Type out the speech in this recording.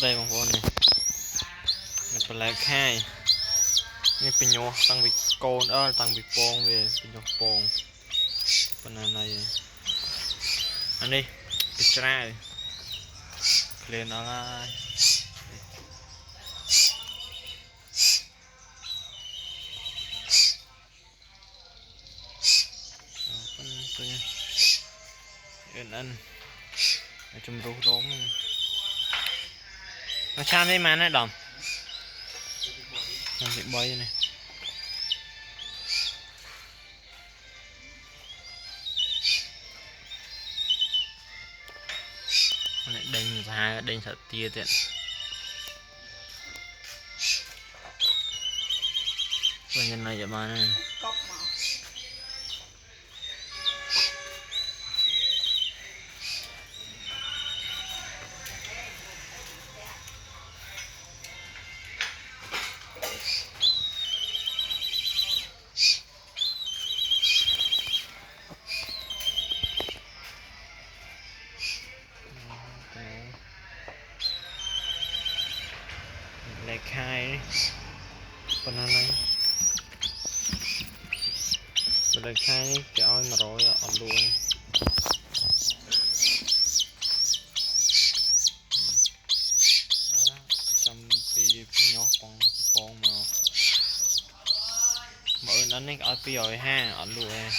đây bằng con này mình phải lại khaiนี่เป็นโยตั้งวิโกนตั้งวิโปงเว้ยเป็นโยโปงเป็นอะไรอันนี้เป็นแร่เคลียนอะไรเป็นตัวเอ็นอันจมรูร้มมาชามได้มานะดอมมันbị bơi này đánh ra đánh sợ tia tiện bệnh nhân này mà này lại khai con này lại khai cái oi mà rồi ở luôn trăm pi nhỏ con mà mở nó này ở pi rồi ha ở luôn